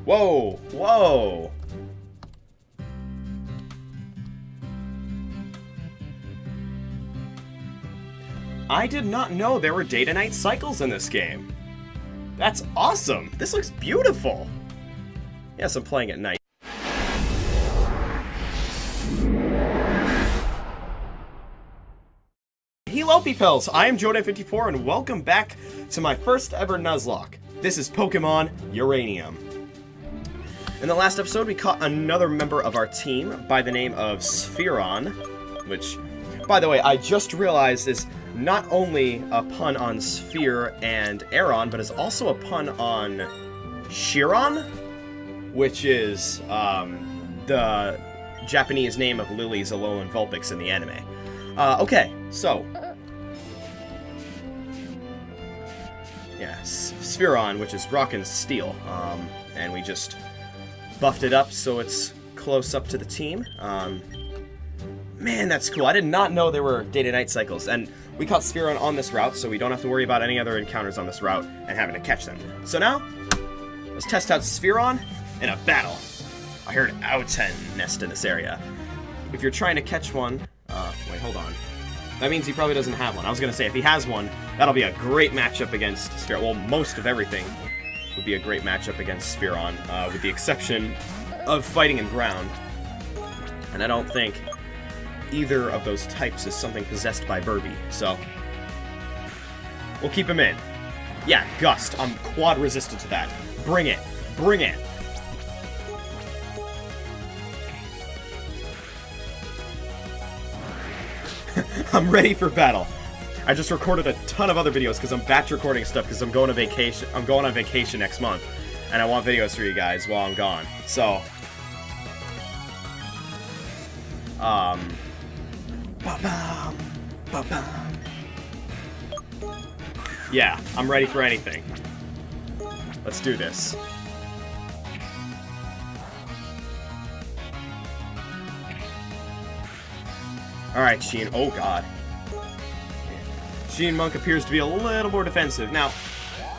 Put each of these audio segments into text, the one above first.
Whoa! Whoa! I did not know there were day to night cycles in this game. That's awesome! This looks beautiful! Yes, I'm playing at night. Hello, Peoples! I am Jodan54 and welcome back to my first ever Nuzlocke. This is Pokemon Uranium. In the last episode, we caught another member of our team by the name of Spheron, which, by the way, I just realized is not only a pun on Sphere and Aeron, but is also a pun on Chiron, which is the Japanese name of Lilies, Alolan Vulpix in the anime. Okay, so yeah, Spheron, which is Rock and Steel, and we just buffed it up so it's close up to the team. Man, that's cool. I did not know there were day-to-night cycles, and we caught Spheron on this route, so we don't have to worry about any other encounters on this route and having to catch them. So now, let's test out Spheron in a battle. I heard Outen nest in this area. If you're trying to catch one, wait, hold on. That means he probably doesn't have one. I was going to say, if he has one, that'll be a great matchup against Spheron. Well, most of everything would be a great matchup against Spheron, with the exception of fighting and ground. And I don't think either of those types is something possessed by Burby, so we'll keep him in. Yeah, Gust. I'm quad resistant to that. Bring it. Bring it. I'm ready for battle. I just recorded a ton of other videos because I'm batch recording stuff because I'm going on vacation. I'm going on vacation next month, and I want videos for you guys while I'm gone. So, yeah, I'm ready for anything. Let's do this. Alright, Sheen. Oh, God. Sheen Monk appears to be a little more defensive. Now,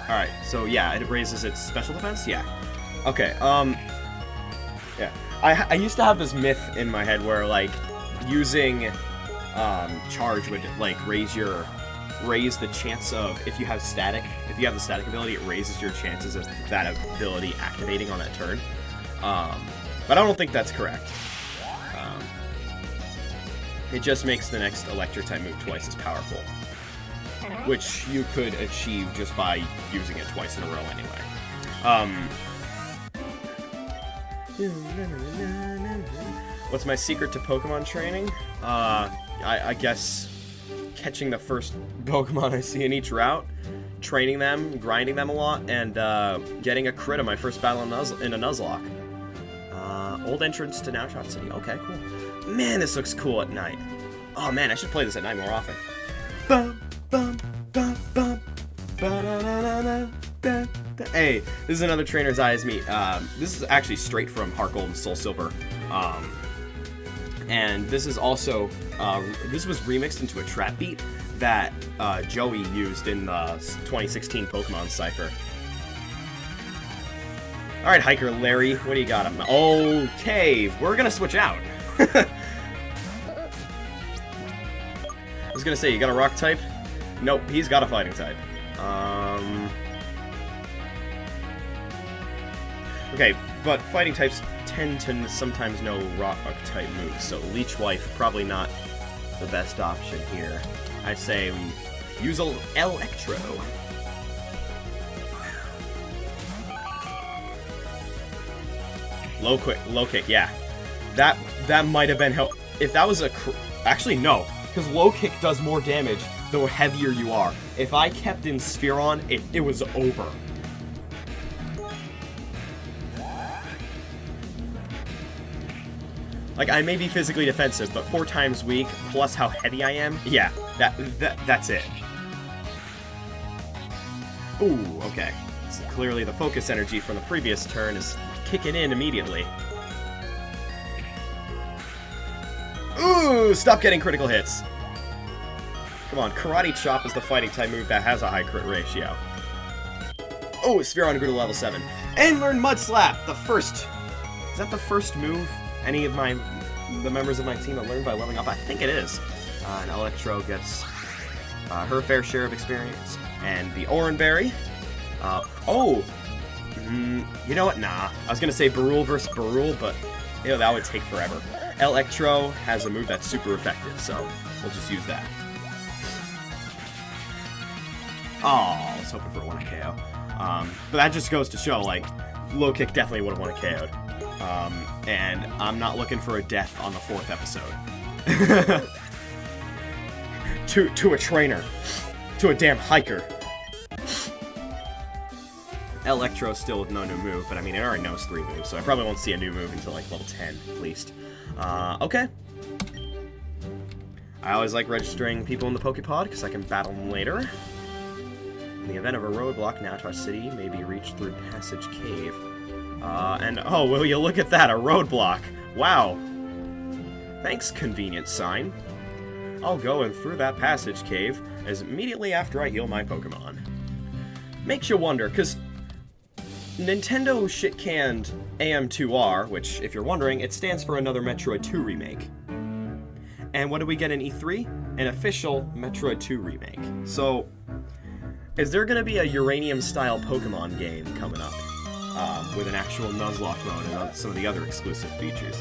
alright, so yeah, it raises its special defense? Yeah. Okay, yeah. I used to have this myth in my head where, like, using, Charge would, like, raise the chance of, if you have the static ability, it raises your chances of that ability activating on that turn. But I don't think that's correct. It just makes the next Electric-type move twice as powerful, which you could achieve just by using it twice in a row anyway. What's my secret to Pokemon training? I guess catching the first Pokemon I see in each route, training them, grinding them a lot, and getting a crit on my first battle in a Nuzlocke. Old entrance to Nowtoch City. Okay, cool. Man, this looks cool at night. Oh man, I should play this at night more often. Bum, bum, bum, bum. Hey, this is another Trainer's Eye as me. This is actually straight from Heart Gold and Soul Silver. And this is also, this was remixed into a trap beat that Joey used in the 2016 Pokemon Cypher. Alright, Hiker Larry, what do you got? Okay, we're gonna switch out. I was gonna say, you got a rock type? Nope, he's got a fighting type. Okay, but fighting types tend to sometimes know rock type moves, so Leech Wife probably not the best option here. I'd say we use Electro. Low kick, yeah. That might have been help. If that was actually no, because low kick does more damage the heavier you are. If I kept in Spheron, it was over. Like, I may be physically defensive, but 4 times weak plus how heavy I am, yeah, that's it. Ooh, okay. So clearly the focus energy from the previous turn is kicking in immediately. Ooh, stop getting critical hits. Come on, Karate Chop is the fighting type move that has a high crit ratio. Oh, Spheron grew to level 7. And learn Mud Slap, the first. Is that the first move any of the members of my team have learned by leveling up? I think it is. And Electro gets her fair share of experience. And the Oranberry. You know what? Nah. I was going to say Barul versus Barul, but that would take forever. Electro has a move that's super effective, so we'll just use that. Oh, I was hoping for a 1 KO. But that just goes to show, like, low kick definitely would have won a KO'd. And I'm not looking for a death on the 4th episode. to a trainer. To a damn hiker. Electro still with no new move, but I mean, it already knows 3 moves, so I probably won't see a new move until, like, level 10, at least. Okay. I always like registering people in the Poképod, because I can battle them later. In the event of a roadblock, Nowtoch City may be reached through Passage Cave. Oh, will you look at that, a roadblock. Wow. Thanks, convenient sign. I'll go in through that Passage Cave as immediately after I heal my Pokemon. Makes you wonder, because Nintendo shit-canned AM2R, which, if you're wondering, it stands for Another Metroid 2 Remake. And what do we get in E3? An official Metroid 2 Remake. So, is there going to be a Uranium-style Pokemon game coming up? With an actual Nuzlocke mode and some of the other exclusive features.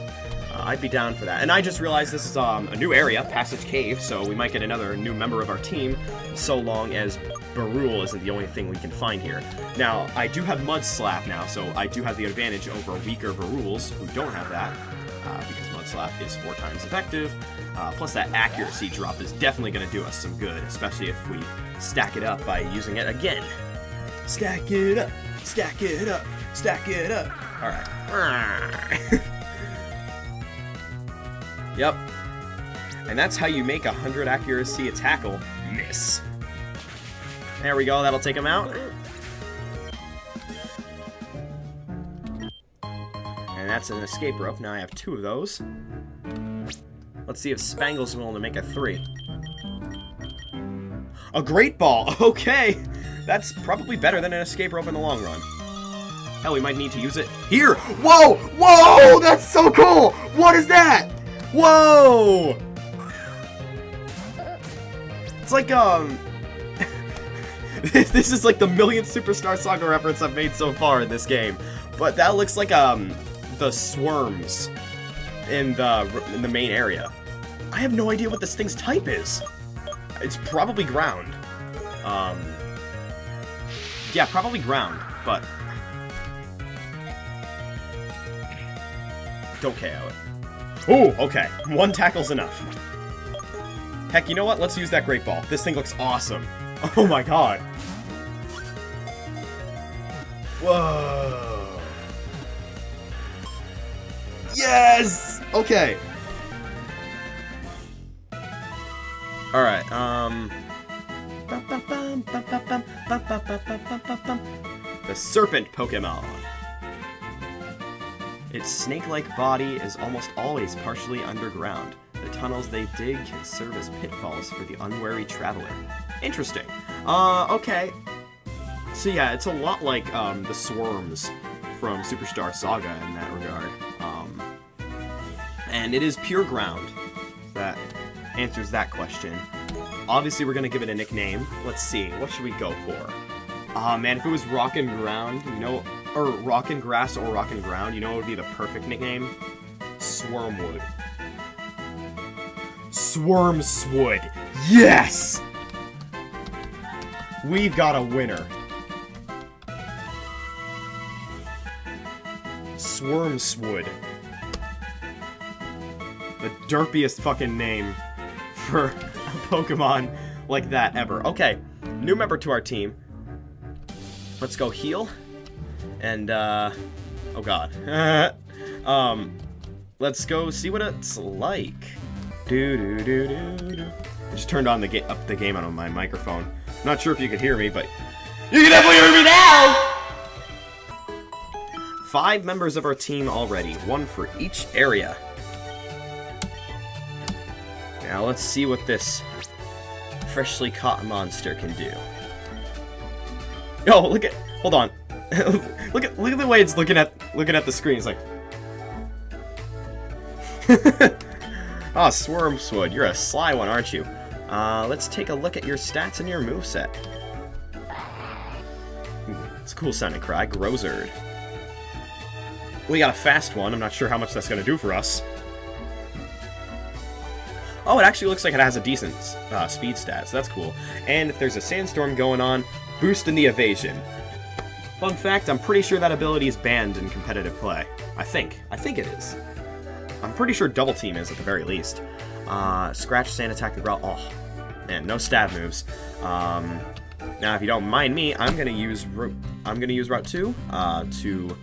I'd be down for that. And I just realized this is a new area, Passage Cave, so we might get another new member of our team, so long as Barul isn't the only thing we can find here. Now, I do have Mud Slap now, so I do have the advantage over weaker Baruls who don't have that, because Mud Slap is 4 times effective. Plus that accuracy drop is definitely going to do us some good, especially if we stack it up by using it again. Stack it up, stack it up, stack it up. Alright. Yep. And that's how you make 100 accuracy a tackle miss. There we go, that'll take him out. And that's an escape rope. Now I have 2 of those. Let's see if Spangle's willing to make a 3. A Great Ball! Okay! That's probably better than an escape rope in the long run. Hell, we might need to use it here! Whoa! Whoa! That's so cool! What is that? Whoa! It's like, this is like the millionth Superstar Saga reference I've made so far in this game. But that looks like, the swarms in the main area. I have no idea what this thing's type is. It's probably ground. Yeah, probably ground, but don't KO it. Ooh, okay. 1 tackle's enough. Heck, you know what? Let's use that Great Ball. This thing looks awesome. Oh my god. Whoa. Yes! Okay. Alright, the Serpent Pokemon. Its snake-like body is almost always partially underground. The tunnels they dig can serve as pitfalls for the unwary traveler. Interesting. Okay. So yeah, it's a lot like, the swarms from Superstar Saga in that regard. And it is pure ground. That answers that question. Obviously, we're gonna give it a nickname. Let's see, what should we go for? Man, if it was Rock and Ground, you know, or Rock and Grass or Rock and Ground, you know what would be the perfect nickname? Swarmwood. Swarmswood. Yes! We've got a winner. Swarmswood. The derpiest fucking name for a Pokemon like that ever. Okay, new member to our team. Let's go heal. And, oh god. Let's go see what it's like. I just turned on up the game on my microphone. Not sure if you could hear me, but you can definitely hear me now! 5 members of our team already, 1 for each area. Now let's see what this freshly caught monster can do. Oh, look at... Hold on. look at the way it's looking at the screen. It's like, oh, Swarmswood, you're a sly one, aren't you? Let's take a look at your stats and your moveset. It's a cool sounding cry, Grozerd. We got a fast one. I'm not sure how much that's gonna do for us. Oh, it actually looks like it has a decent speed stat, so that's cool. And if there's a sandstorm going on, boost in the evasion. Fun fact, I'm pretty sure that ability is banned in competitive play. I think it is. I'm pretty sure Double Team is at the very least. Scratch, Sand Attack, and Growl. Oh, man, no stab moves. Now, if you don't mind me, I'm gonna use Route 2 to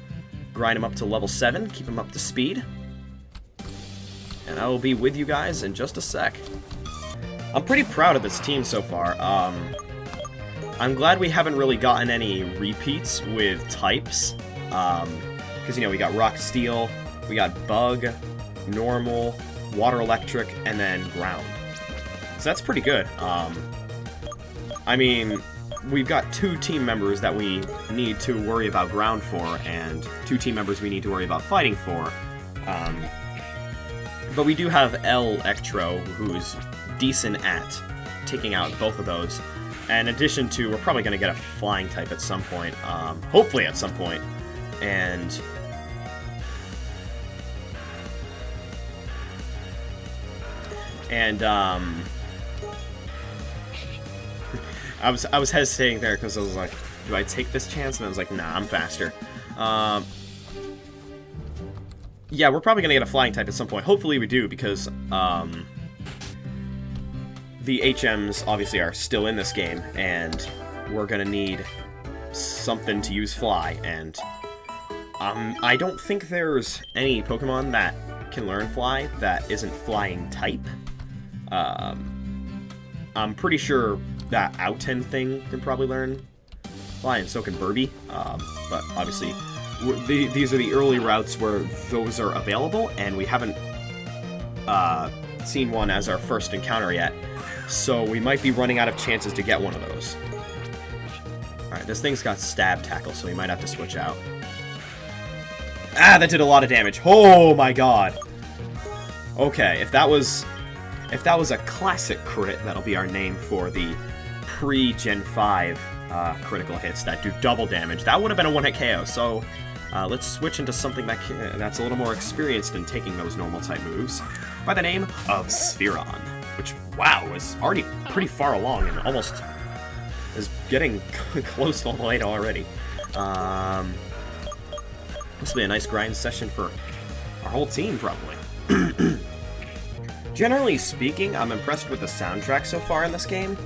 grind him up to level 7, keep him up to speed. And I will be with you guys in just a sec. I'm pretty proud of this team so far. I'm glad we haven't really gotten any repeats with types. Because, you know, we got Rock Steel, we got Bug, Normal, Water Electric, and then Ground. So that's pretty good. I mean, we've got 2 team members that we need to worry about ground for, and 2 team members we need to worry about fighting for. But we do have Electro, who's decent at taking out both of those. In addition to, we're probably going to get a flying type at some point. Hopefully at some point. And I was hesitating there because I was like, do I take this chance? And I was like, nah, I'm faster. Yeah, we're probably going to get a flying type at some point. Hopefully we do, because the HMs obviously are still in this game, and we're going to need something to use fly, and I don't think there's any Pokemon that can learn fly that isn't flying type. I'm pretty sure that Outen thing can probably learn fly, and so can Burby, but obviously these are the early routes where those are available, and we haven't seen one as our first encounter yet, so we might be running out of chances to get one of those. Alright, this thing's got Stab Tackle, so we might have to switch out. Ah, that did a lot of damage. Oh my god. Okay, if that was a classic crit, that'll be our name for the pre-Gen 5 critical hits that do double damage. That would have been a one-hit KO, so let's switch into something that's a little more experienced in taking those normal type moves, by the name of Spheron, which, wow, is already pretty far along and almost is getting close to level 8 already. This will be a nice grind session for our whole team, probably. Generally speaking, I'm impressed with the soundtrack so far in this game.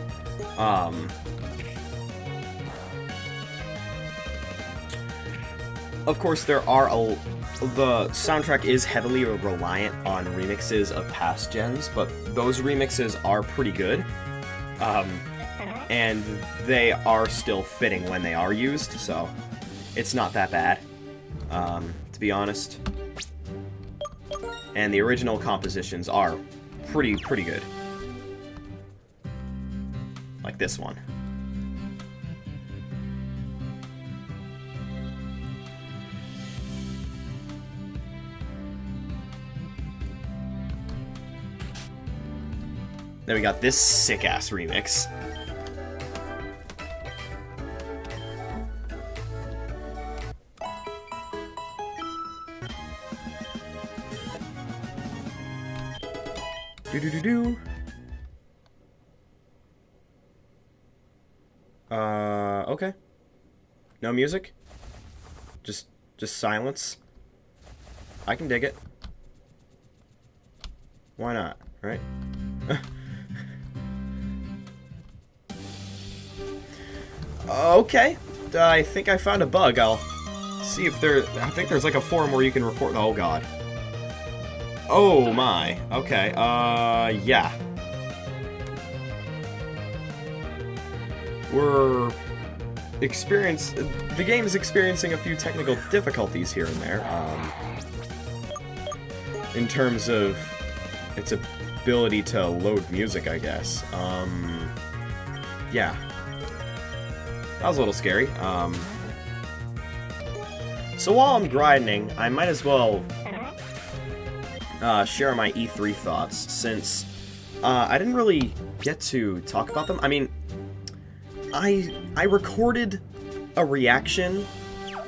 Of course, the soundtrack is heavily reliant on remixes of past gens, but those remixes are pretty good. And they are still fitting when they are used, so it's not that bad, to be honest. And the original compositions are pretty good. Like this one. Then we got this sick-ass remix. Do-do-do-do. Okay. No music? Just silence? I can dig it. Why not, right? Okay. I think I found a bug. I'll see if I think there's like a forum where you can report. Oh god. Oh my. Okay. Yeah. The game is experiencing a few technical difficulties here and there. In terms of its ability to load music, I guess. Yeah. That was a little scary. So while I'm grinding, I might as well share my E3 thoughts, since I didn't really get to talk about them. I mean, I recorded a reaction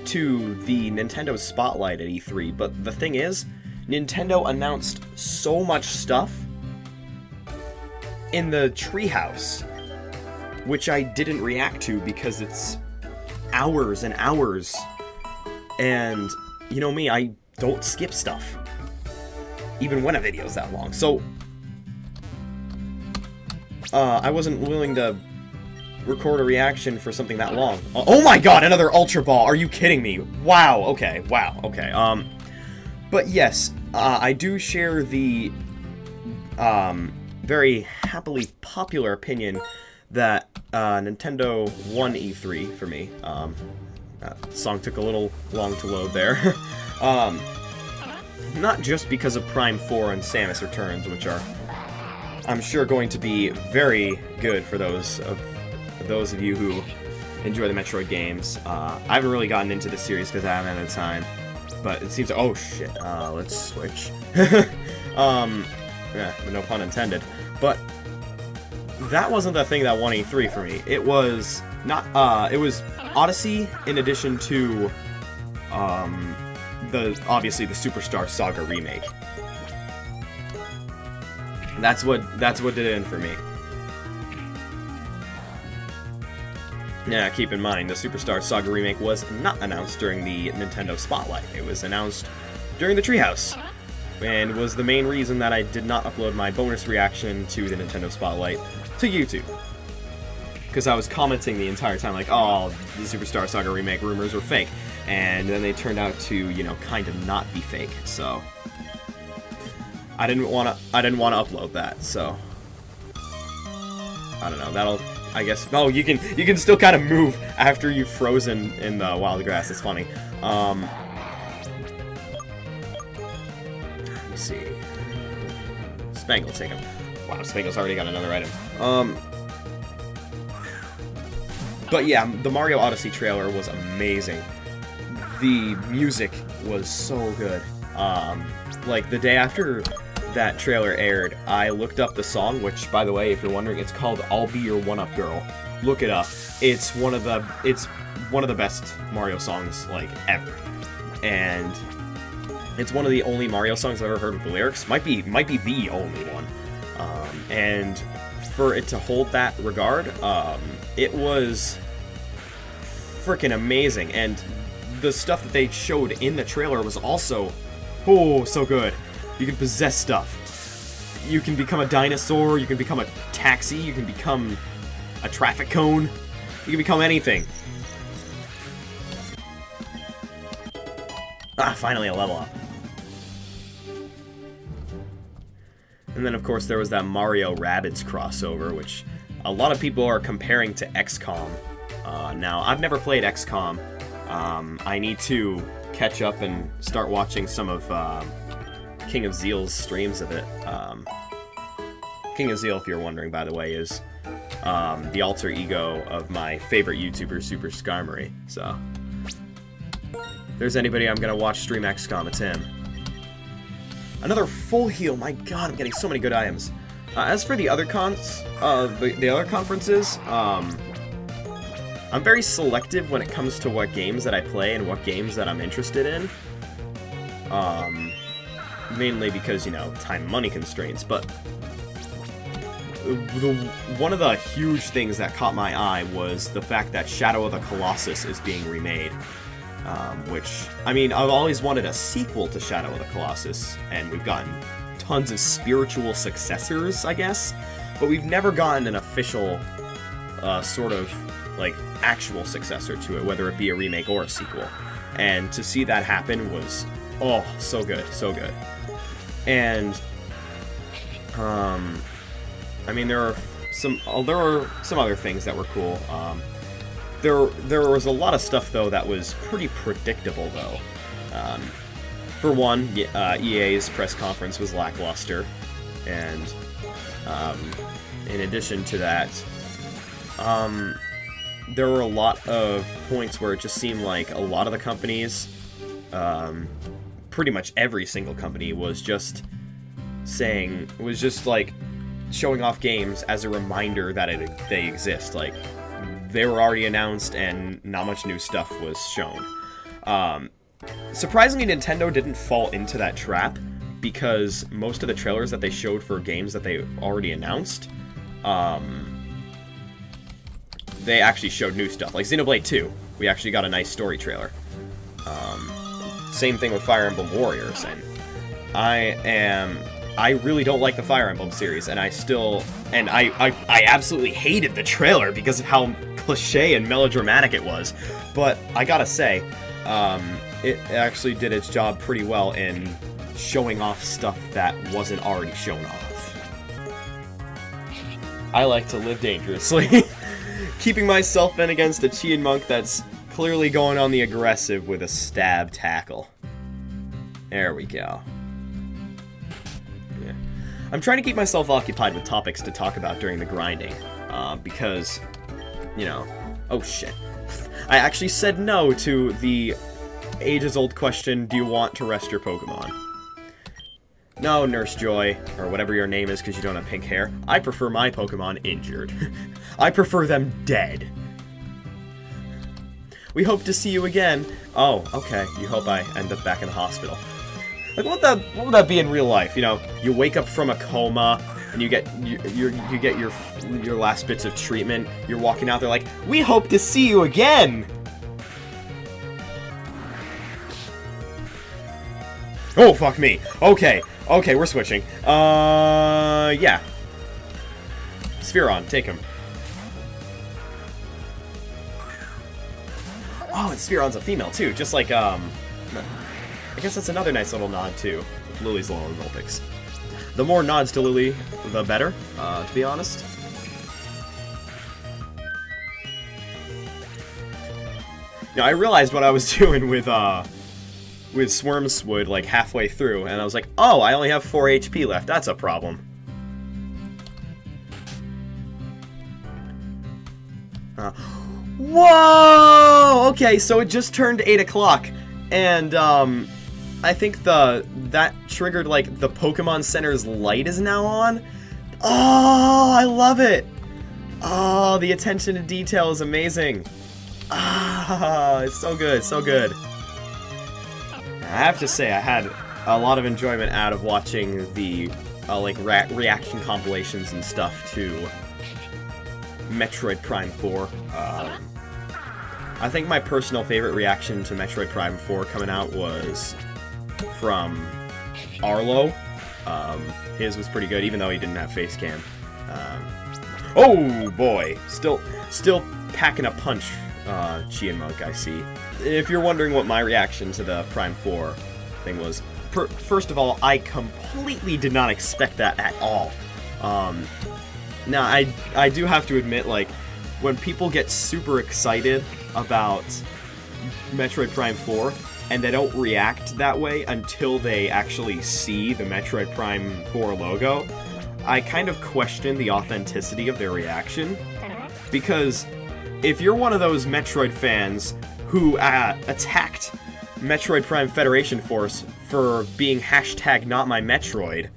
to the Nintendo Spotlight at E3, but the thing is, Nintendo announced so much stuff in the Treehouse, which I didn't react to because it's hours and hours, and you know me, I don't skip stuff, even when a video's that long. So I wasn't willing to record a reaction for something that long. Oh my god, another Ultra Ball! Are you kidding me? Wow, okay, wow, okay. But yes, I do share the very happily popular opinion that Nintendo won E3 for me. That song took a little long to load there. Not just because of Prime 4 and Samus Returns, which are, I'm sure, going to be very good for those of you who enjoy the Metroid games. I haven't really gotten into the series because I haven't had the time, but it seems... Oh shit, let's switch. Yeah, no pun intended. But that wasn't the thing that won E3 for me. It was not, it was Odyssey in addition to, obviously the Superstar Saga remake. That's what did it in for me. Yeah, keep in mind, the Superstar Saga remake was not announced during the Nintendo Spotlight. It was announced during the Treehouse, and was the main reason that I did not upload my bonus reaction to the Nintendo Spotlight to YouTube. Because I was commenting the entire time, like, oh, the Superstar Saga remake rumors were fake. And then they turned out to, you know, kind of not be fake, so... I didn't want to upload that, so... I don't know, that'll... I guess... Oh, you can still kind of move after you've frozen in the wild grass, it's funny. Let me see... Spangle, take him. Wow, Spangle's already got another item. But yeah, the Mario Odyssey trailer was amazing. The music was so good. Like, the day after that trailer aired, I looked up the song, which, by the way, if you're wondering, it's called I'll Be Your One-Up Girl. Look it up. It's one of the best Mario songs, like, ever. And it's one of the only Mario songs I've ever heard with the lyrics. Might be the only one. And for it to hold that regard, it was freaking amazing. And the stuff that they showed in the trailer was also, oh, so good. You can possess stuff. You can become a dinosaur, you can become a taxi, you can become a traffic cone, you can become anything. Ah, finally a level up. And then, of course, there was that Mario Rabbids crossover, which a lot of people are comparing to XCOM. Now, I've never played XCOM. I need to catch up and start watching some of King of Zeal's streams of it. King of Zeal, if you're wondering, by the way, is the alter ego of my favorite YouTuber, Super Skarmory. So, if there's anybody I'm going to watch stream XCOM, it's him. Another full heal. My god, I'm getting so many good items. As for the other the other conferences, I'm very selective when it comes to what games that I play and what games that I'm interested in. Mainly because, you know, time and money constraints, but one of the huge things that caught my eye was the fact that Shadow of the Colossus is being remade. Which, I mean, I've always wanted a sequel to Shadow of the Colossus, and we've gotten tons of spiritual successors, I guess, but we've never gotten an official, sort of, like, actual successor to it, whether it be a remake or a sequel. And to see that happen was, oh, so good, so good. And, I mean, there are some other things that were cool. There was a lot of stuff, though, that was pretty predictable, though. For one, EA's press conference was lackluster, and in addition to that, there were a lot of points where it just seemed like a lot of the companies pretty much every single company was just like showing off games as a reminder that they exist. Like, they were already announced and not much new stuff was shown. Surprisingly, Nintendo didn't fall into that trap, because most of the trailers that they showed for games that they already announced, they actually showed new stuff. Like Xenoblade 2, we actually got a nice story trailer. Same thing with Fire Emblem Warriors, and I really don't like the Fire Emblem series, and I absolutely hated the trailer because of how cliche and melodramatic it was. But I gotta say, it actually did its job pretty well in showing off stuff that wasn't already shown off. I like to live dangerously, keeping myself in against a Chian monk that's clearly going on the aggressive with a stab tackle. There we go. Yeah. I'm trying to keep myself occupied with topics to talk about during the grinding, because, you know, oh shit. I actually said no to the ages-old question, do you want to rest your Pokemon? No, Nurse Joy, or whatever your name is because you don't have pink hair. I prefer my Pokemon injured. I prefer them dead. We hope to see you again. Oh, okay. You hope I end up back in the hospital. Like, what would that be in real life? You know, you wake up from a coma and you get your last bits of treatment. You're walking out there like, we hope to see you again. Oh, fuck me. Okay, we're switching. Yeah. Spheron, take him. Oh, and Spheron's a female, too. Just like, I guess that's another nice little nod, too. With Lily's little Vulpix. The more nods to Lily, the better, to be honest. Now, I realized what I was doing with Swarmswood, like, halfway through, and I was like, oh, I only have 4 HP left. That's a problem. Whoa! Okay, so it just turned 8 o'clock, and, I think that triggered, like, the Pokemon Center's light is now on. Oh, I love it! Oh, the attention to detail is amazing. Ah, it's so good, so good. I have to say, I had a lot of enjoyment out of watching the, reaction compilations and stuff to Metroid Prime 4. I think my personal favorite reaction to Metroid Prime 4 coming out was from Arlo. His was pretty good, even though he didn't have face cam. Oh boy, still packing a punch, Chian Monk, I see. If you're wondering what my reaction to the Prime 4 thing was, first of all, I completely did not expect that at all. Now, I do have to admit, like, when people get super excited about Metroid Prime 4, and they don't react that way until they actually see the Metroid Prime 4 logo, I kind of question the authenticity of their reaction. Because if you're one of those Metroid fans who attacked Metroid Prime Federation Force for being #NotMyMetroid,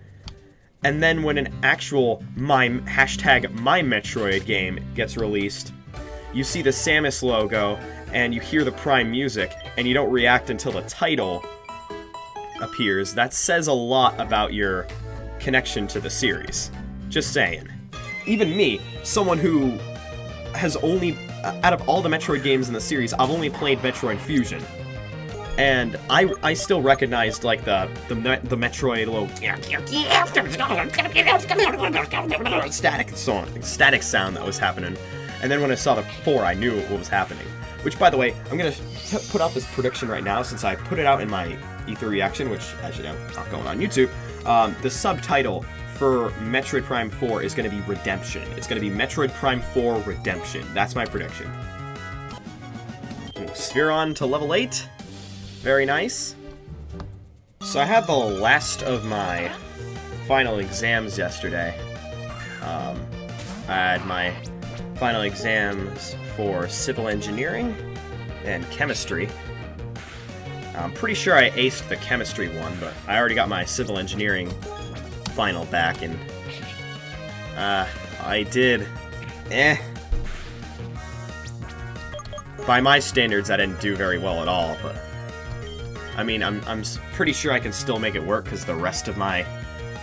and then when an actual #MyMetroid game gets released, you see the Samus logo, and you hear the Prime music, and you don't react until the title appears, that says a lot about your connection to the series. Just saying. Even me, someone who has only, out of all the Metroid games in the series, I've only played Metroid Fusion. And I still recognized, like, the Metroid little static sound that was happening. And then when I saw the 4, I knew what was happening. Which, by the way, I'm going to put out this prediction right now, since I put it out in my E3 reaction, which, as you know, not going on YouTube. The subtitle for Metroid Prime 4 is going to be Redemption. It's going to be Metroid Prime 4 Redemption. That's my prediction. Ooh, Spheron to level 8. Very nice. So I had the last of my final exams yesterday. I had my final exams for civil engineering and chemistry. I'm pretty sure I aced the chemistry one, but I already got my civil engineering final back, and I did by my standards, I didn't do very well at all, but I mean, I'm pretty sure I can still make it work because the rest of my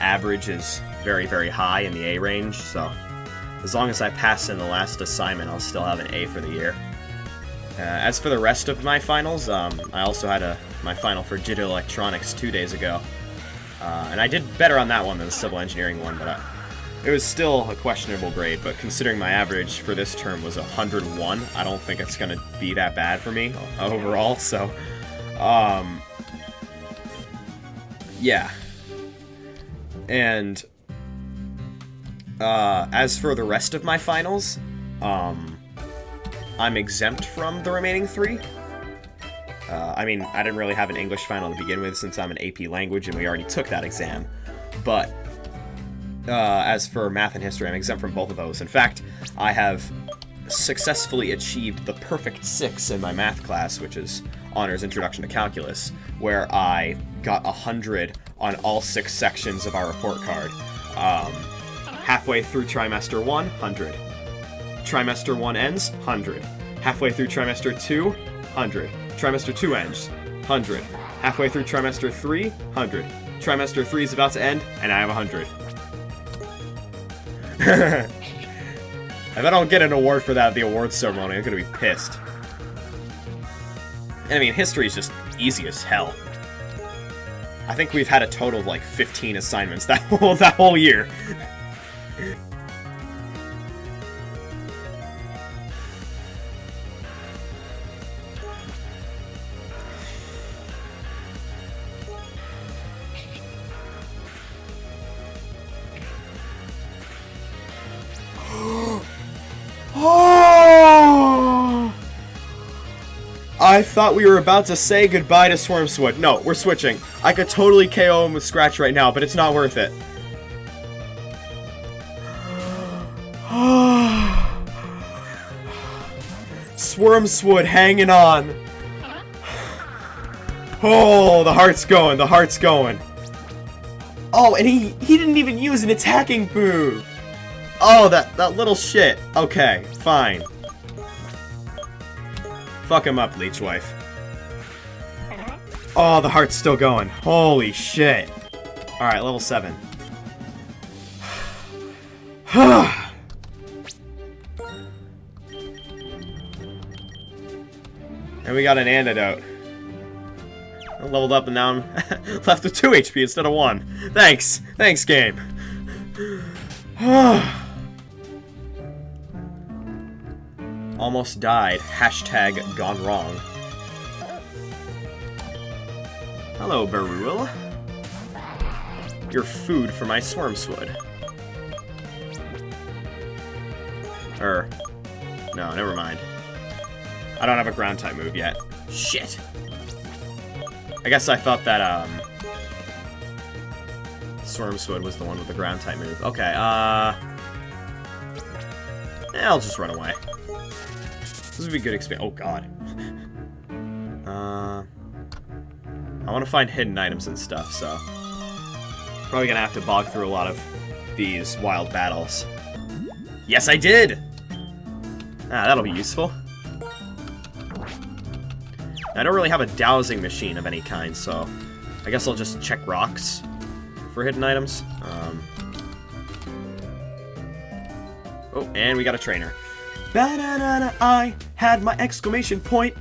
average is very, very high in the A range, so as long as I pass in the last assignment, I'll still have an A for the year. As for the rest of my finals, I also had my final for digital electronics 2 days ago, and I did better on that one than the civil engineering one, but it was still a questionable grade, but considering my average for this term was 101, I don't think it's going to be that bad for me overall, so, yeah. And, as for the rest of my finals, I'm exempt from the remaining 3. I mean, I didn't really have an English final to begin with since I'm an AP language and we already took that exam, but as for math and history, I'm exempt from both of those. In fact, I have successfully achieved the perfect 6 in my math class, which is Honors Introduction to Calculus, where I got 100 on all 6 sections of our report card. Halfway through trimester 1, 100. Trimester 1 ends, 100. Halfway through trimester 2, 100. Trimester 2 ends, 100. Halfway through trimester 3, 100. Trimester 3 is about to end, and I have 100. If I don't get an award for that at the awards ceremony, I'm gonna be pissed. And I mean, history is just easy as hell. I think we've had a total of like 15 assignments that whole year. Oh! I thought we were about to say goodbye to Swarmswood. No, we're switching. I could totally KO him with Scratch right now, but it's not worth it. Swarmswood hanging on. Oh, the heart's going, the heart's going. Oh, and he didn't even use an attacking move. Oh, that little shit. Okay, fine. Fuck him up, Leech Wife. Oh, the heart's still going. Holy shit. Alright, level 7. And we got an antidote. I leveled up and now I'm left with 2 HP instead of 1. Thanks. Thanks, game. Almost died. Hashtag gone wrong. Hello, Barul. You're food for my Swarmswood. No, never mind. I don't have a ground type move yet. Shit. I guess I thought that, Swarmswood was the one with the ground type move. Okay, I'll just run away. This would be good experience. Oh, God. I want to find hidden items and stuff, so probably gonna have to bog through a lot of these wild battles. Yes, I did! Ah, that'll be useful. I don't really have a dowsing machine of any kind, so I guess I'll just check rocks for hidden items. Oh, and we got a trainer. Ba-da-da-da, I had my exclamation point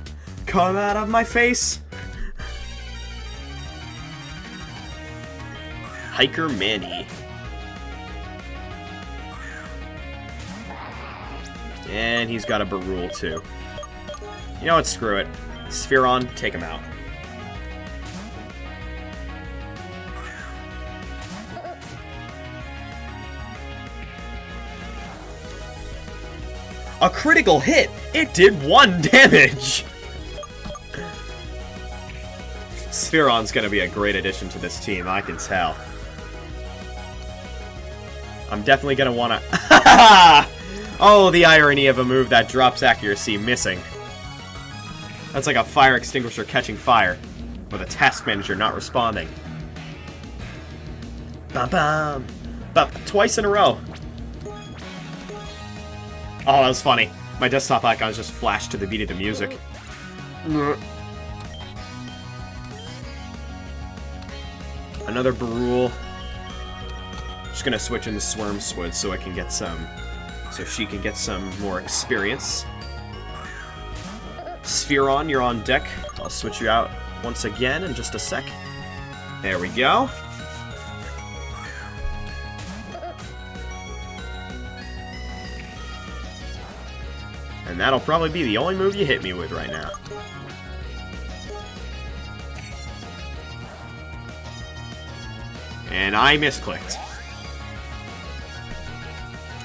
come out of my face. Hiker Manny. And he's got a Barul too. You know what, screw it. Spheron, take him out. A critical hit! It did 1 damage! Spheron's gonna be a great addition to this team, I can tell. I'm definitely gonna wanna... Oh, the irony of a move that drops accuracy missing. That's like a fire extinguisher catching fire. Or the task manager not responding. Bam, bam. Twice in a row. Oh, that was funny. My desktop icons just flashed to the beat of the music. Another Barul. Just gonna switch into Swarmswood so I can get some... So she can get some more experience. Spheron, you're on deck. I'll switch you out once again in just a sec. There we go. And that'll probably be the only move you hit me with right now. And I misclicked.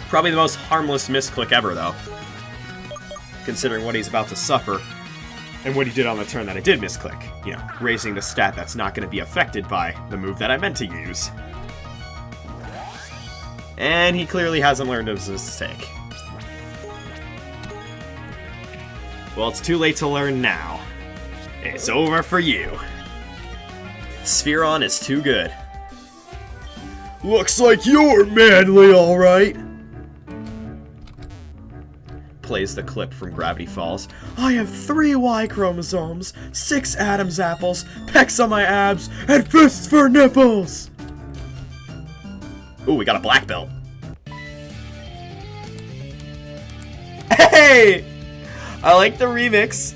Probably the most harmless misclick ever, though. Considering what he's about to suffer. And what he did on the turn that I did misclick. You know, raising the stat that's not going to be affected by the move that I meant to use. And he clearly hasn't learned his mistake. Well, it's too late to learn now. It's over for you. Spheron is too good. Looks like you're manly, alright. Plays the clip from Gravity Falls. I have 3 Y chromosomes, 6 Adam's apples, pecs on my abs, and fists for nipples! Ooh, we got a black belt. Hey! I like the remix.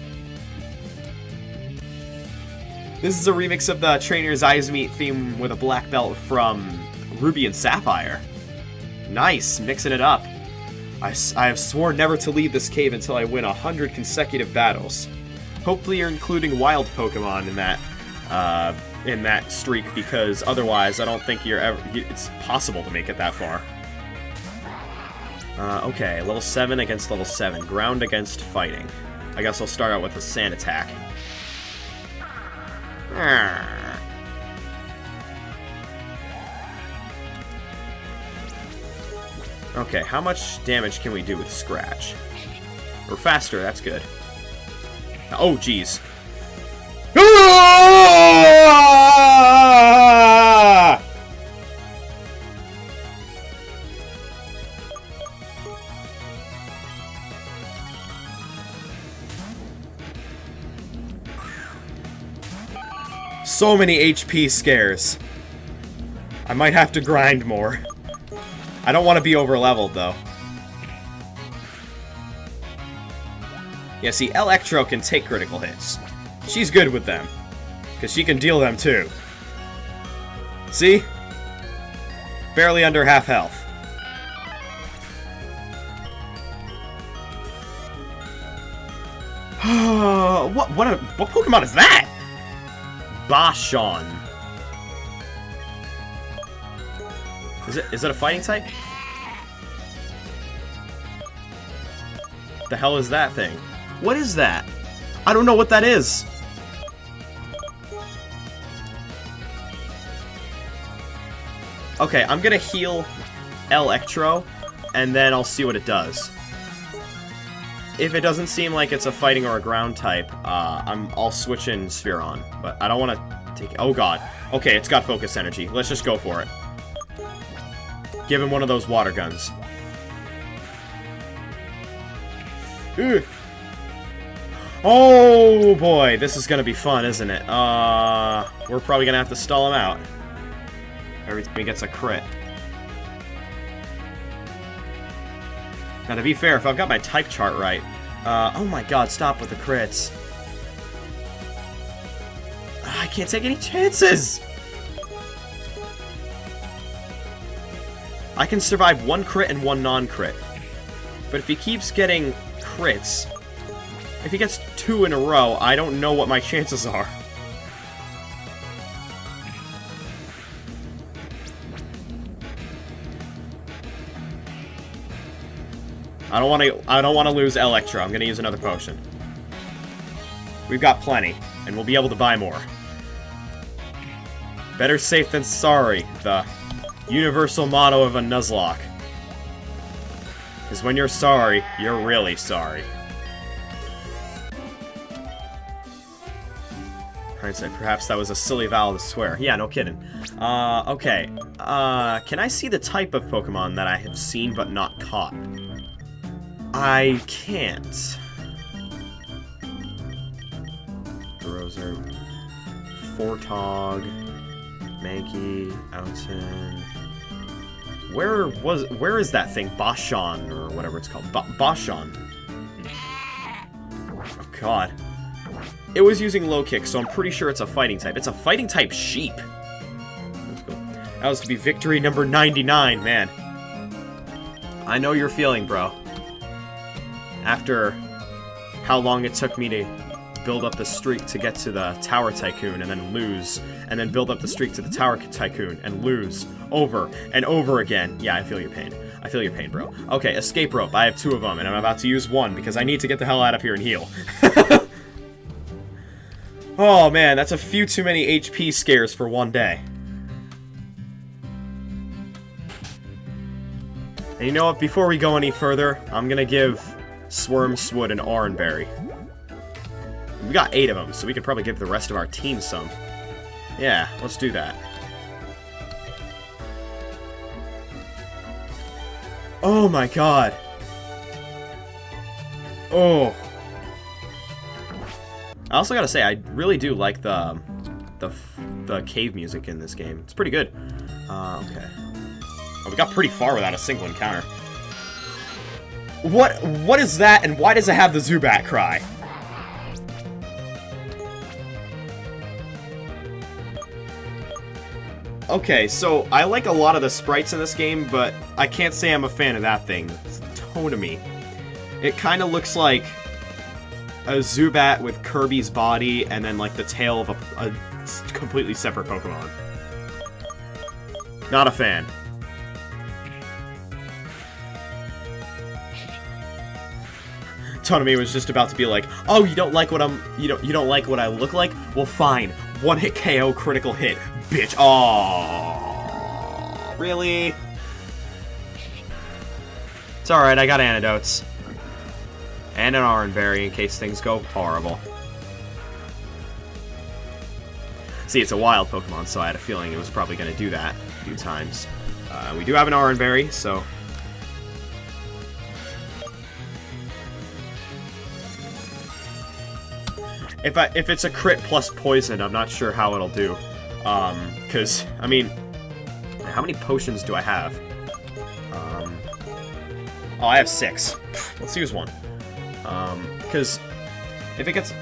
This is a remix of the Trainer's Eyes Meet theme with a black belt from Ruby and Sapphire. Nice, mixing it up. I have sworn never to leave this cave until I win 100 consecutive battles. Hopefully you're including wild Pokemon in that streak, because otherwise I don't think it's possible to make it that far. Okay, level 7 against level 7. Ground against fighting. I guess I'll start out with a sand attack. Okay, how much damage can we do with Scratch? Or faster, that's good. Oh, jeez. So many HP scares. I might have to grind more. I don't want to be over-leveled, though. Yeah, see, Electro can take critical hits. She's good with them. Because she can deal them, too. See? Barely under half health. What Pokemon is that? Bashan. Is it a fighting type? The hell is that thing? What is that? I don't know what that is. Okay, I'm gonna heal Electro, and then I'll see what it does. If it doesn't seem like it's a fighting or a ground type, I'll switch in Spheron. But I don't want to take... Oh god. Okay, it's got focus energy. Let's just go for it. Give him one of those water guns. Ugh. Oh boy, this is gonna be fun, isn't it? We're probably gonna have to stall him out every time he gets a crit. Now, to be fair, if I've got my type chart right... oh my god, stop with the crits. I can't take any chances! I can survive 1 crit and 1 non-crit. But if he keeps getting crits... If he gets 2 in a row, I don't know what my chances are. I don't want to lose Electro. I'm going to use another potion. We've got plenty, and we'll be able to buy more. Better safe than sorry, the universal motto of a Nuzlocke. Because when you're sorry, you're really sorry. Hindsight, perhaps that was a silly vow to swear. Yeah, no kidding. Okay. Can I see the type of Pokemon that I have seen but not caught? I can't. Roser, Fortog, Mankey, Outon. Where is that thing? Bashan, or whatever it's called. Bashan. Oh, God. It was using low kick, so I'm pretty sure it's a fighting type. It's a fighting type sheep. Let's go. That was to be victory number 99, man. I know you're feeling, bro. After how long it took me to build up the streak to get to the Tower Tycoon and then lose, and then build up the streak to the Tower Tycoon and lose over and over again. Yeah, I feel your pain. I feel your pain, bro. Okay, escape rope. I have 2 of them, and I'm about to use 1 because I need to get the hell out of here and heal. Oh, man, that's a few too many HP scares for one day. And you know what? Before we go any further, I'm gonna give Swarmswood an Oranberry. We got 8 of them, so we could probably give the rest of our team some. Yeah, let's do that. Oh my god. Oh. I also gotta say, I really do like the cave music in this game. It's pretty good. Okay. Oh, we got pretty far without a single encounter. What is that, and why does it have the Zubat cry? Okay, so I like a lot of the sprites in this game, but I can't say I'm a fan of that thing. It's Tonami. It kind of looks like a Zubat with Kirby's body and then like the tail of a completely separate Pokemon. Not a fan. Tonami was just about to be like, "Oh, you don't like what you don't like what I look like? Well, fine. 1-hit KO, critical hit, bitch." Oh, really? It's all right. I got antidotes and an Oranberry in case things go horrible. See, it's a wild Pokemon, so I had a feeling it was probably going to do that a few times. We do have an Oranberry, so. If it's a crit plus poison, I'm not sure how it'll do. Because, I mean, how many potions do I have? Oh, I have 6. Let's use 1. Because if it gets...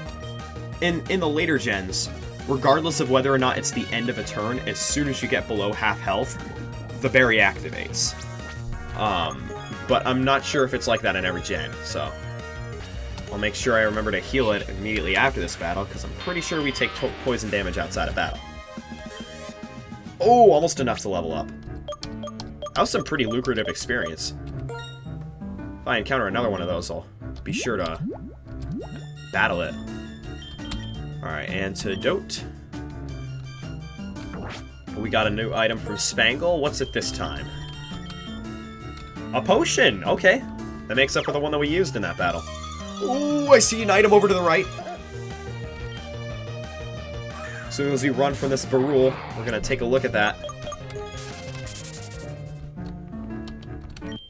In the later gens, regardless of whether or not it's the end of a turn, as soon as you get below half health, the berry activates. But I'm not sure if it's like that in every gen, so... I'll make sure I remember to heal it immediately after this battle, because I'm pretty sure we take poison damage outside of battle. Oh, almost enough to level up. That was some pretty lucrative experience. If I encounter another one of those, I'll be sure to battle it. Alright, antidote. We got a new item from Spangle. What's it this time? A potion! Okay. That makes up for the one that we used in that battle. Ooh, I see an item over to the right. As soon as we run from this Barul, we're gonna take a look at that.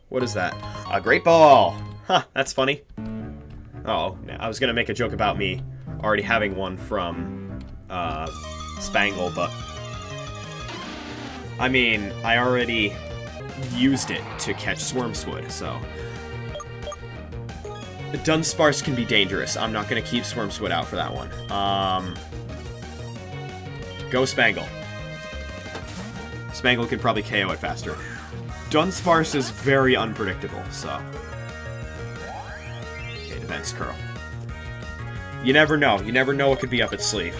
What is that? A Great Ball! Huh, that's funny. Oh, I was gonna make a joke about me already having one from Spangle, but I mean, I already used it to catch Swarmswood, so... Dunsparce can be dangerous. I'm not going to keep Swarmswood out for that one. Go Spangle. Spangle can probably KO it faster. Dunsparce is very unpredictable, so... Okay, Defense Curl. You never know. You never know what could be up its sleeve.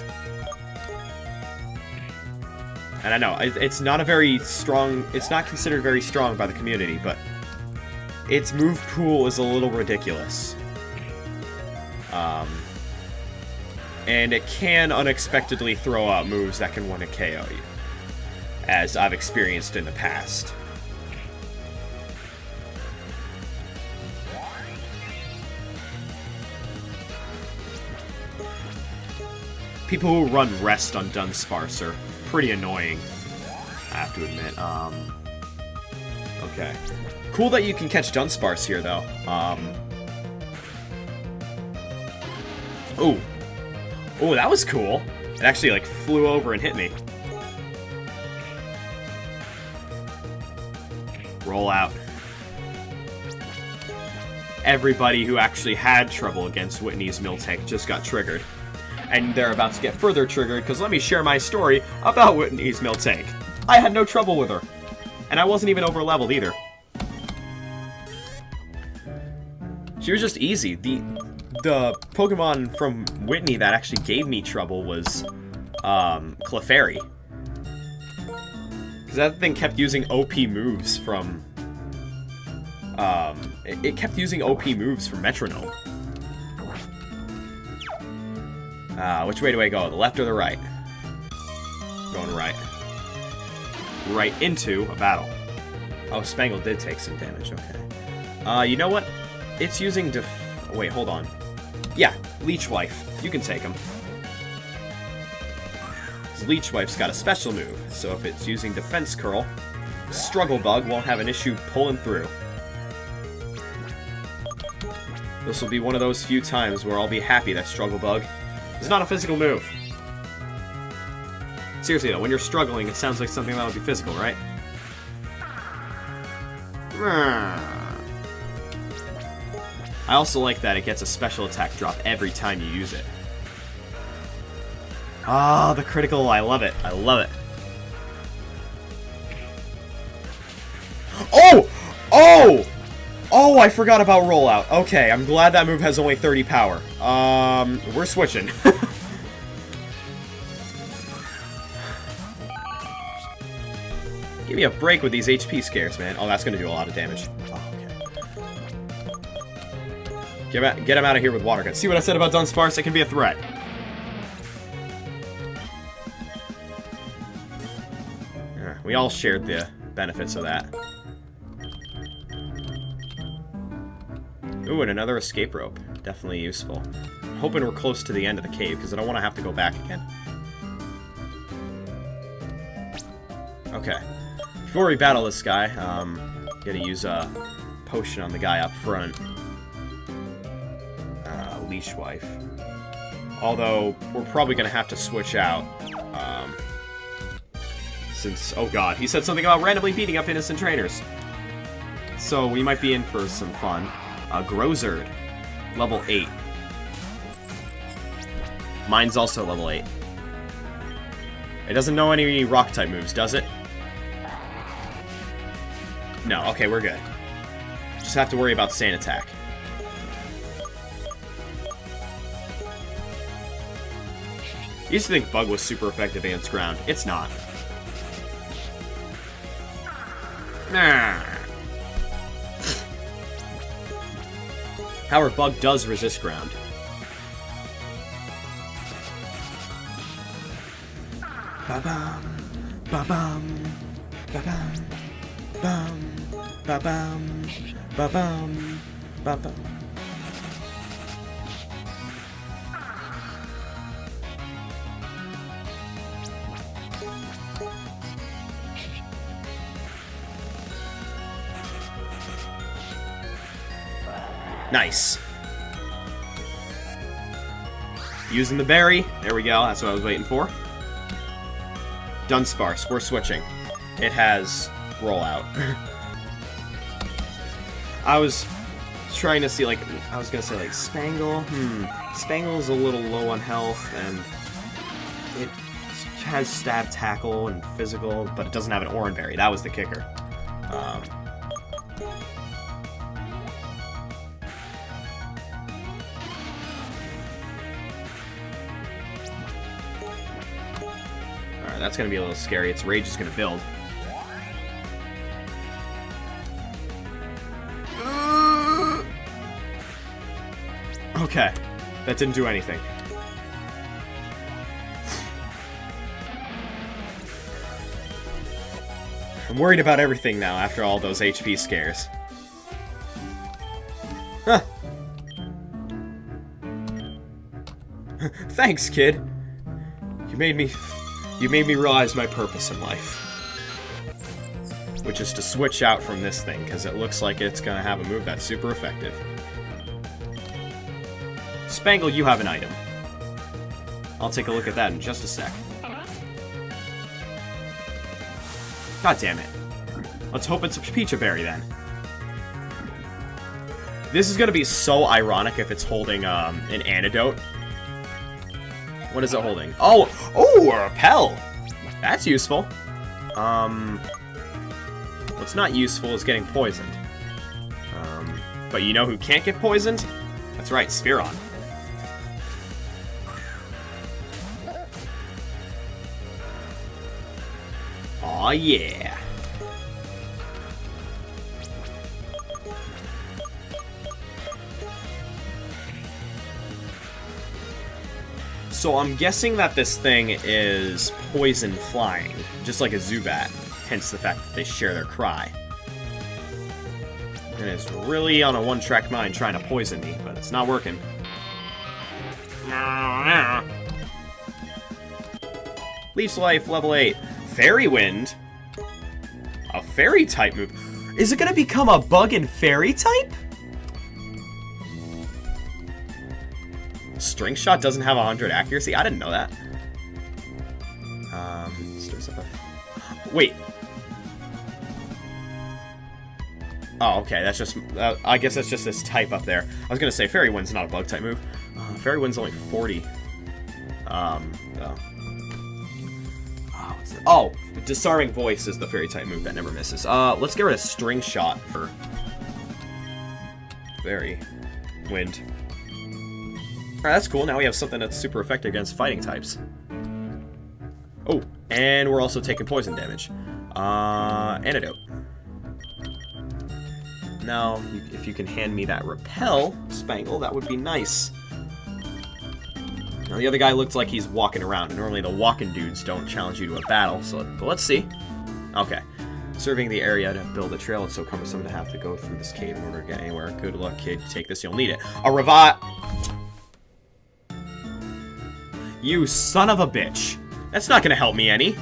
And I know, it's not a very strong... It's not considered very strong by the community, but... Its move pool is a little ridiculous. And it can unexpectedly throw out moves that can want to KO you, as I've experienced in the past. People who run rest on Dunsparce are pretty annoying, I have to admit. Okay. Cool that you can catch Dunsparce here, though. Ooh. Ooh, that was cool. It actually, like, flew over and hit me. Roll out. Everybody who actually had trouble against Whitney's Miltank just got triggered. And they're about to get further triggered, because let me share my story about Whitney's Miltank. I had no trouble with her. And I wasn't even over-leveled either. She was just easy. The Pokemon from Whitney that actually gave me trouble was Clefairy. Because that thing kept using OP moves from... it kept using OP moves from Metronome. Which way do I go? The left or the right? Going right. Right into a battle. Oh, Spangle did take some damage, okay. You know what? It's using wait, hold on. Yeah, Leech Wife. You can take him. Leech Wife's got a special move, so if it's using Defense Curl, Struggle Bug won't have an issue pulling through. This will be one of those few times where I'll be happy that Struggle Bug is not a physical move. Seriously though, when you're struggling, it sounds like something that would be physical, right? I also like that it gets a special attack drop every time you use it. Ah, the critical, I love it. I love it. Oh! Oh! Oh, I forgot about rollout. Okay, I'm glad that move has only 30 power. We're switching. Give me a break with these HP scares, man. Oh, that's gonna do a lot of damage. Oh, okay. Get him out of here with Water Gun. See what I said about Dunsparce? It can be a threat. We all shared the benefits of that. Ooh, and another escape rope. Definitely useful. I'm hoping we're close to the end of the cave, because I don't want to have to go back again. Okay. Before we battle this guy, gonna use a potion on the guy up front. Leech Wife. Although, we're probably gonna have to switch out. Since, oh god, he said something about randomly beating up innocent trainers. So we might be in for some fun. Grozerd, level 8. Mine's also level 8. It doesn't know any rock-type moves, does it? No, okay, we're good. Just have to worry about Sand Attack. I used to think Bug was super effective against ground. It's not. Nah. However, Bug does resist ground. Ba-bum, ba-bum, ba-bum, bum, ba-bum, ba-bum, ba-bum. Nice. Using the berry. There we go. That's what I was waiting for. Dunsparce. We're switching. It has rollout. I was trying to see, like, I was going to say, like, Spangle. Spangle's a little low on health, and it has stab, tackle, and physical, but it doesn't have an Oran Berry. That was the kicker. That's going to be a little scary. Its rage is going to build. Okay. That didn't do anything. I'm worried about everything now after all those HP scares. Huh. Thanks, kid. You made me realize my purpose in life. Which is to switch out from this thing, because it looks like it's going to have a move that's super effective. Spangle, you have an item. I'll take a look at that in just a sec. God damn it. Let's hope it's a Pecha Berry, then. This is going to be so ironic if it's holding an antidote. What is it holding? Oh, a repel! That's useful. What's not useful is getting poisoned. But you know who can't get poisoned? That's right, Spheron. Aw, yeah. So I'm guessing that this thing is poison flying, just like a Zubat, hence the fact that they share their cry. And it's really on a one-track mind trying to poison me, but it's not working. Leech Life, level 8. Fairy Wind? A Fairy-type move. Is it going to become a Bug and Fairy-type? String Shot doesn't have 100 accuracy? I didn't know that. Wait. Oh, okay, that's just... I guess that's just this type up there. I was going to say, Fairy Wind's not a Bug-type move. Fairy Wind's only 40. Oh, Disarming Voice is the Fairy-type move that never misses. Let's get rid of String Shot for... Fairy Wind. Alright, that's cool. Now we have something that's super effective against fighting types. Oh, and we're also taking poison damage. Antidote. Now, if you can hand me that repel, Spangle, that would be nice. Now, the other guy looks like he's walking around, and normally the walking dudes don't challenge you to a battle, but let's see. Okay. Serving the area to build a trail, it's so cumbersome to have to go through this cave in order to get anywhere. Good luck, kid. Take this, you'll need it. A revive... You son of a bitch. That's not gonna help me any.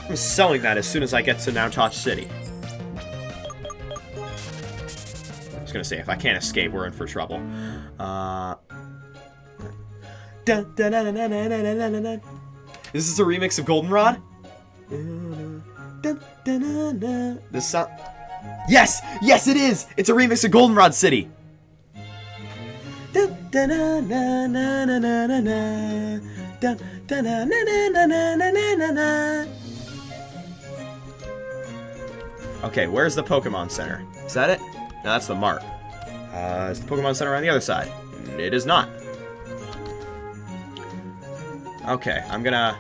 I'm selling that as soon as I get to Nowtoch City. I was gonna say, if I can't escape, we're in for trouble. Is this a remix of Goldenrod? This sound... Yes! Yes, it is! It's a remix of Goldenrod City! Okay, where's the Pokemon Center? Is that it? No, that's the Mart. Is the Pokemon Center on the other side? It is not. Okay, I'm gonna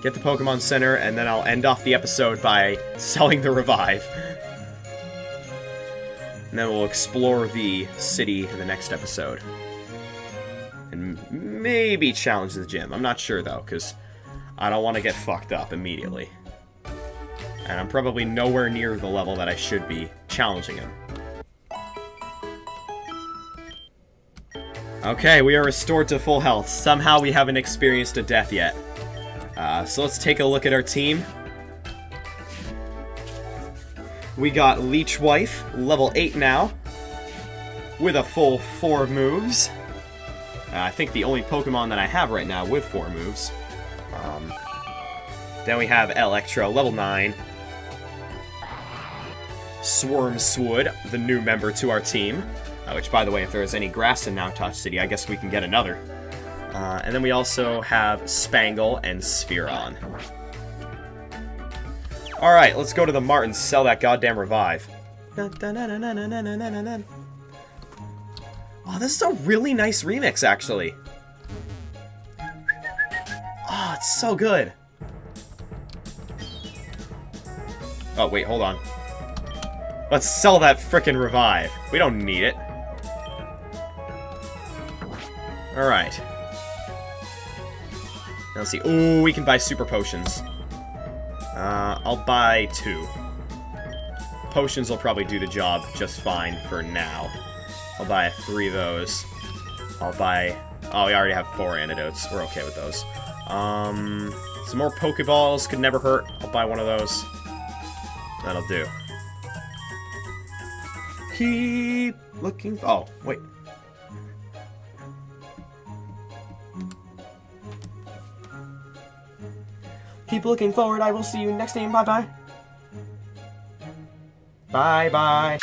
get the Pokemon Center, and then I'll end off the episode by selling the Revive. And then we'll explore the city in the next episode. And maybe challenge the gym. I'm not sure, though, because I don't want to get fucked up immediately. And I'm probably nowhere near the level that I should be challenging him. Okay, we are restored to full health. Somehow we haven't experienced a death yet. So let's take a look at our team. We got Leech Wife, level 8 now, with a full 4 moves. I think the only Pokemon that I have right now with 4 moves. Then we have Electro, level 9. Swarmswood, the new member to our team. Which, by the way, if there is any grass in Nowtoch City, I guess we can get another. And then we also have Spangle and Spheron. Alright, let's go to the Mart and sell that goddamn Revive. Oh, this is a really nice remix, actually. Oh, it's so good. Oh, wait, hold on. Let's sell that frickin' Revive. We don't need it. Alright. Let's see. Ooh, we can buy super potions. I'll buy 2. Potions will probably do the job just fine for now. I'll buy 3 of those. I'll buy Oh, we already have 4 antidotes. We're okay with those. Some more Pokeballs could never hurt. I'll buy one of those. That'll do. Keep looking... Oh, wait. Keep looking forward. I will see you next time. Bye-bye. Bye-bye.